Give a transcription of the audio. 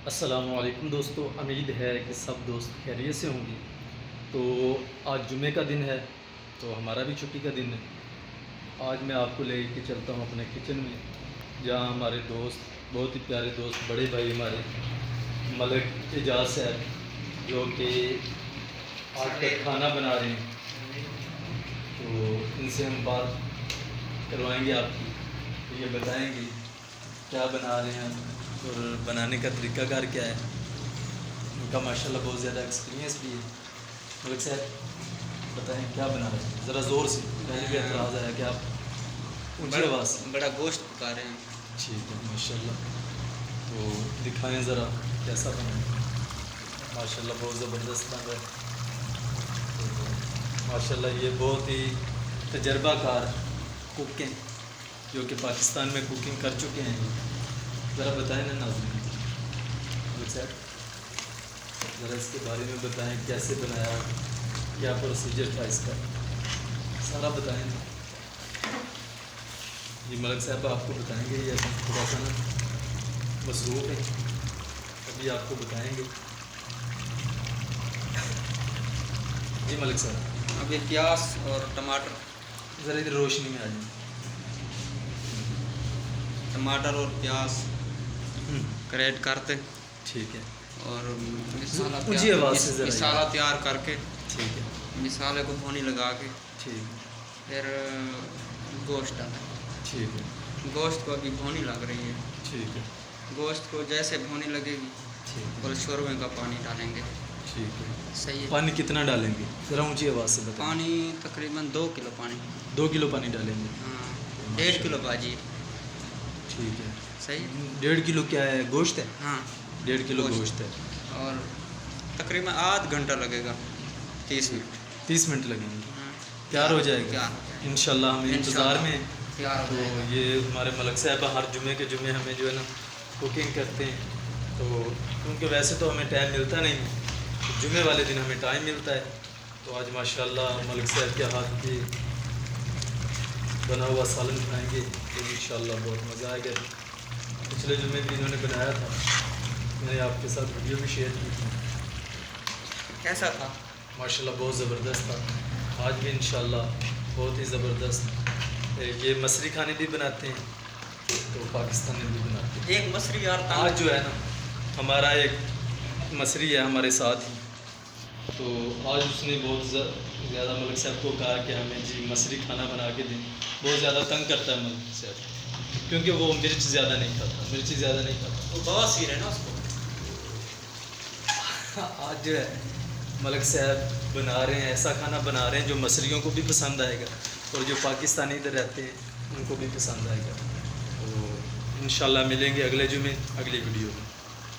السلام علیکم دوستو، امید ہے کہ سب دوست خیریت سے ہوں گے۔ تو آج جمعہ کا دن ہے، تو ہمارا بھی چھٹی کا دن ہے۔ آج میں آپ کو لے کے چلتا ہوں اپنے کچن میں، جہاں ہمارے دوست، بہت ہی پیارے دوست، بڑے بھائی ہمارے ملک اعجاز صاحب، جو کہ آج تک کھانا بنا رہے ہیں، تو ان سے ہم بات کروائیں گے آپ کی، یہ بتائیں گے کیا بنا رہے ہیں اور بنانے کا طریقہ کار کیا ہے۔ ان کا ماشاءاللہ بہت زیادہ ایکسپیرینس بھی ہے۔ ملک صاحب بتائیں کیا بنا رہے ہیں، ذرا زور سے، پہلے بھی اعتراض آیا کہ آپ اونچی آواز سے۔ بڑا گوشت پکا رہے ہیں۔ ٹھیک ہے، ماشاءاللہ، تو دکھائیں ذرا کیسا بنا ہے۔ ماشاءاللہ بہت زبردست بن رہا ہے۔ تو ماشاءاللہ یہ بہت ہی تجربہ کار کوک ہیں، جو کہ پاکستان میں کوکنگ کر چکے ہیں۔ ذرا بتائیں نا ناظرین، ملک صاحب ذرا اس کے بارے میں بتائیں، کیسے بنایا، کیا پروسیجر تھا اس کا، سارا بتائیں نا۔ جی ملک صاحب آپ کو بتائیں گے، یہ تھوڑا سا نا مصروف ہے، ابھی آپ کو بتائیں گے۔ جی ملک صاحب، ابھی پیاز اور ٹماٹر ذرا ادھر روشنی میں آ جائیں۔ ٹماٹر اور پیاز کریٹ کرتے ٹھیک ہے، اور اونچی آواز سے ذرا۔ مسالہ تیار کر کے ٹھیک ہے، مسالے کو بھونی لگا کے ٹھیک ہے، پھر گوشت ڈالیں۔ ٹھیک ہے، گوشت کو ابھی بھونی لگ رہی ہے۔ ٹھیک ہے، گوشت کو جیسے بھونی لگے گی ٹھیک ہے، اور شوربے کا پانی ڈالیں گے۔ ٹھیک ہے۔ صحیح ہے۔ پانی کتنا ڈالیں گے، ذرا اونچی آواز سے بتائیں۔ پانی تقریباً 2 کلو پانی۔ 2 کلو پانی ڈالیں گے۔ ہاں، 1.5 کلو بھاجی۔ ٹھیک ہے، صحیح ہے۔ 1.5 کلو کیا ہے، گوشت ہے؟ ہاں 1.5 کلو گوشت ہے، اور تقریباً آدھ گھنٹہ لگے گا، 30 منٹ۔ 30 منٹ لگیں گے، ہاں، تیار ہو جائے گا تیار۔ انشاءاللہ۔ ہمیں انتظار میں ہیں۔ تیار ہو تو جائے گا۔ یہ ہمارے ملک صاحبہ ہر جمعے کے جمعے ہمیں جو ہے نا کوکنگ کرتے ہیں، تو کیونکہ ویسے تو ہمیں ٹائم ملتا نہیں ہے، جمعے والے دن ہمیں ٹائم ملتا ہے۔ تو آج ماشاءاللہ ملک صاحب کے ہاتھ کی بنا ہوا سالن کھائیں گے، تو انشاءاللہ بہت مزہ آئے گا۔ پچھلے جمعے بھی انہوں نے بنایا تھا، میں نے آپ کے ساتھ ویڈیو بھی شیئر کی تھی، کیسا تھا؟ ماشاءاللہ بہت زبردست تھا۔ آج بھی انشاءاللہ بہت ہی زبردست۔ یہ مصری کھانے بھی بناتے ہیں، تو پاکستانی بھی بناتے ہیں۔ ایک مصری یار تھا آج جو ہے نا ہمارا ایک مصری ہے ہمارے ساتھ ہی، تو آج اس نے بہت زیادہ ملک صاحب کو کہا کہ ہمیں جی مصری کھانا بنا کے دیں۔ بہت زیادہ تنگ کرتا ہے ملک صاحب، کیونکہ وہ مرچ زیادہ نہیں کھاتا، مرچی زیادہ نہیں کھاتا۔ وہ بواسیر ہے نا اس کو۔ آج جو ہے ملک صاحب بنا رہے ہیں، ایسا کھانا بنا رہے ہیں جو مصریوں کو بھی پسند آئے گا، اور جو پاکستانی ادھر رہتے ہیں ان کو بھی پسند آئے گا۔ تو انشاءاللہ ملیں گے اگلے جمعے اگلی ویڈیو میں۔